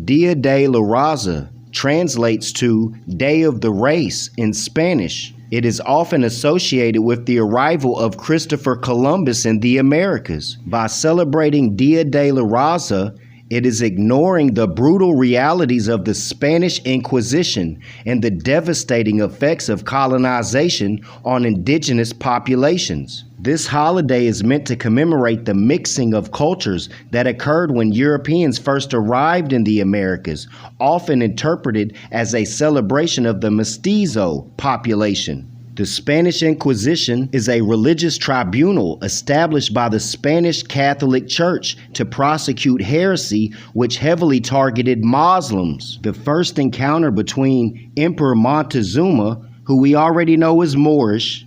Dia de la Raza translates to Day of the Race in Spanish. It is often associated with the arrival of Christopher Columbus in the Americas. By celebrating Dia de la Raza, it is ignoring the brutal realities of the Spanish Inquisition and the devastating effects of colonization on indigenous populations. This holiday is meant to commemorate the mixing of cultures that occurred when Europeans first arrived in the Americas, often interpreted as a celebration of the mestizo population. The Spanish Inquisition is a religious tribunal established by the Spanish Catholic Church to prosecute heresy, which heavily targeted Muslims. The first encounter between Emperor Montezuma, who we already know is Moorish,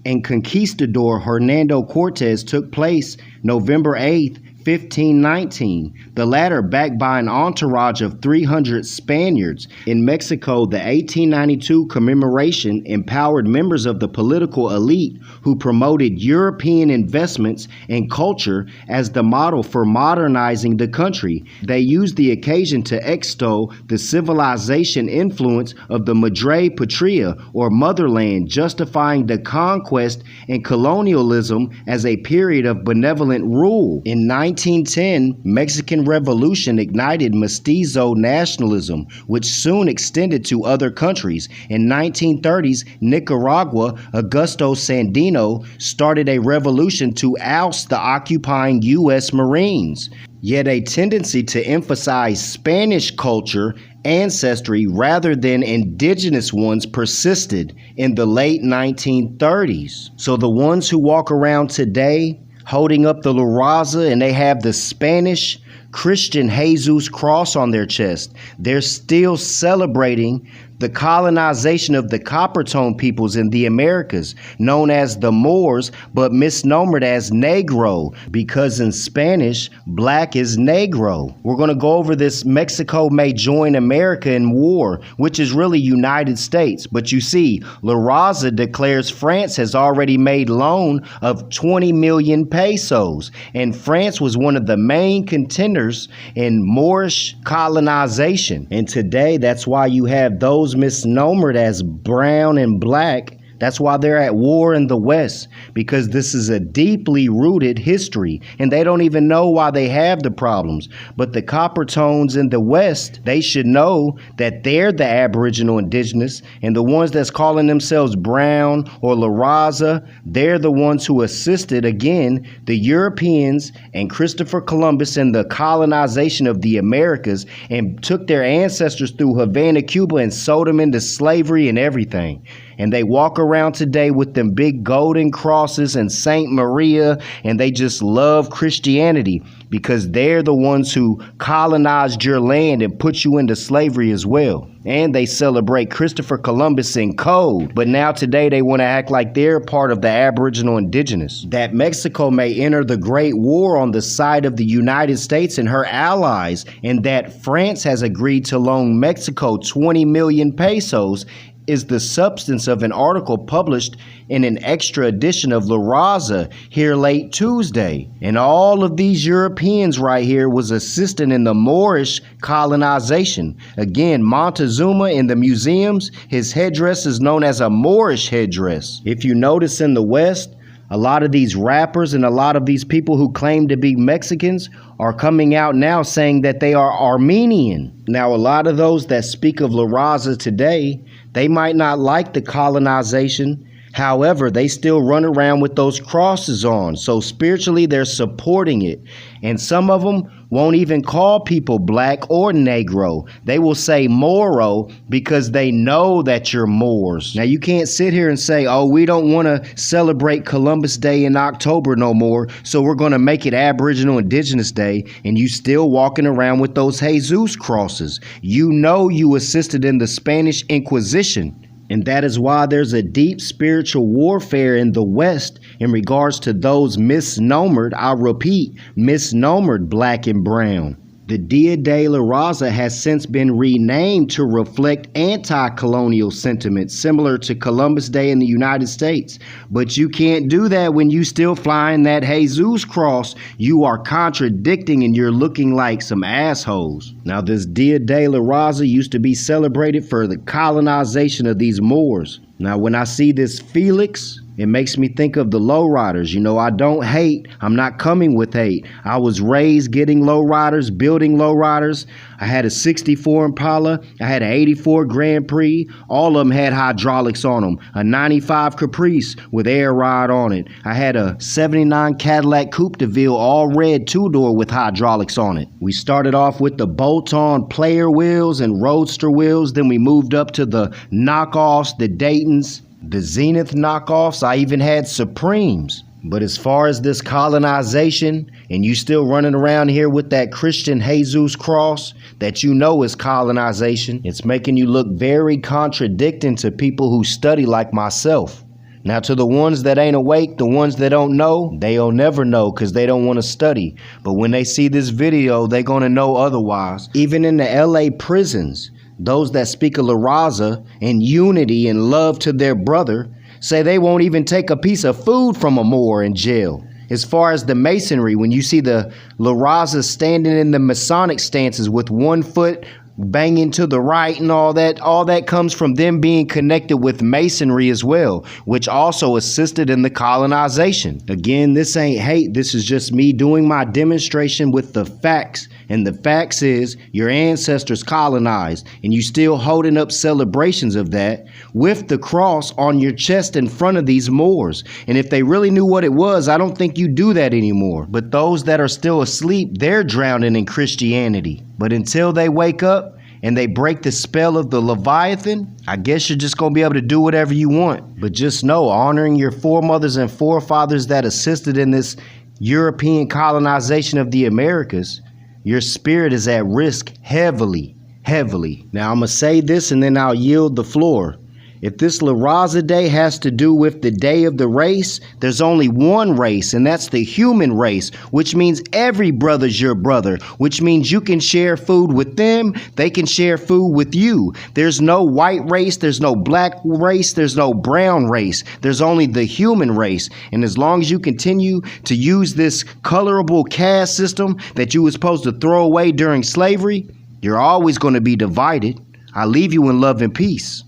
and conquistador Hernando Cortez took place November 8th, 1519, the latter backed by an entourage of 300 Spaniards. In Mexico, the 1892 commemoration empowered members of the political elite who promoted European investments and culture as the model for modernizing the country. They used the occasion to extol the civilization influence of the Madre Patria, or motherland, justifying the conquest and colonialism as a period of benevolent rule. In 1910, Mexican Revolution ignited mestizo nationalism, which soon extended to other countries. In 1930s, Nicaragua, Augusto Sandino started a revolution to oust the occupying U.S. Marines. Yet a tendency to emphasize Spanish culture ancestry rather than indigenous ones persisted in the late 1930s. So the ones who walk around today holding up the La Raza and they have the Spanish Christian Jesus cross on their chest, they're still celebrating the colonization of the Coppertone peoples in the Americas, known as the Moors, but misnomered as Negro, because in Spanish, black is Negro. We're going to go over this Mexico may join America in war, which is really United States. But you see, La Raza declares France has already made loan of 20 million pesos, and France was one of the main contenders in Moorish colonization. And today, that's why you have those misnomered as brown and black. That's why they're at war in the West, because this is a deeply rooted history, and they don't even know why they have the problems. But the Coppertones in the West, they should know that they're the Aboriginal indigenous, and the ones that's calling themselves brown or La Raza, they're the ones who assisted, again, the Europeans and Christopher Columbus in the colonization of the Americas and took their ancestors through Havana, Cuba, and sold them into slavery and everything. And they walk around today with them big golden crosses and Saint Maria, and they just love Christianity because they're the ones who colonized your land and put you into slavery as well. And they celebrate Christopher Columbus in code. But now today they want to act like they're part of the Aboriginal indigenous. That Mexico may enter the Great War on the side of the United States and her allies, and that France has agreed to loan Mexico 20 million pesos is the substance of an article published in an extra edition of La Raza here late Tuesday. And all of these Europeans right here was assisting in the Moorish colonization. Again, Montezuma in the museums, his headdress is known as a Moorish headdress. If you notice in the West, a lot of these rappers and a lot of these people who claim to be Mexicans are coming out now saying that they are Armenian. Now, a lot of those that speak of La Raza today, they might not like the colonization. However, they still run around with those crosses on. So spiritually, they're supporting it. And some of them won't even call people black or Negro. They will say Moro because they know that you're Moors. Now, you can't sit here and say, oh, we don't want to celebrate Columbus Day in October no more, so we're going to make it Aboriginal Indigenous Day, and you still walking around with those Jesus crosses. You know you assisted in the Spanish Inquisition. And that is why there's a deep spiritual warfare in the West in regards to those misnomered, I'll repeat, misnomered black and brown. The Dia de la Raza has since been renamed to reflect anti-colonial sentiments similar to Columbus Day in the United States. But you can't do that when you still flying that Jesus cross. You are contradicting and you're looking like some assholes. Now, this Dia de la Raza used to be celebrated for the colonization of these Moors. Now, when I see this Felix, it makes me think of the lowriders. You know, I don't hate. I'm not coming with hate. I was raised getting lowriders, building lowriders. I had a 64 Impala. I had an 84 Grand Prix. All of them had hydraulics on them. A 95 Caprice with air ride on it. I had a 79 Cadillac Coupe de Ville, all red two-door with hydraulics on it. We started off with the bolt-on player wheels and roadster wheels. Then we moved up to the knockoffs, the Daytons, the Zenith knockoffs. I even had Supremes. But as far as this colonization, and you still running around here with that Christian Jesus cross that you know is colonization, it's making you look very contradicting to people who study like myself. Now, to the ones that ain't awake, the ones that don't know, they'll never know because they don't want to study. But when they see this video, they're going to know otherwise. Even in the LA prisons, those that speak of La Raza and unity and love to their brother say they won't even take a piece of food from a Moor in jail. As far as the masonry, when you see the La Raza standing in the Masonic stances with one foot banging to the right and all that comes from them being connected with masonry as well, which also assisted in the colonization. Again, this ain't hate. This is just me doing my demonstration with the facts. And the facts is your ancestors colonized and you still holding up celebrations of that with the cross on your chest in front of these Moors. And if they really knew what it was, I don't think you do that anymore. But those that are still asleep, they're drowning in Christianity. But until they wake up and they break the spell of the Leviathan, I guess you're just going to be able to do whatever you want. But just know, honoring your foremothers and forefathers that assisted in this European colonization of the Americas, your spirit is at risk heavily, heavily. Now, I'm going to say this and then I'll yield the floor. If this La Raza Day has to do with the day of the race, there's only one race, and that's the human race, which means every brother's your brother, which means you can share food with them, they can share food with you. There's no white race, there's no black race, there's no brown race. There's only the human race. And as long as you continue to use this colorable caste system that you were supposed to throw away during slavery, you're always going to be divided. I leave you in love and peace.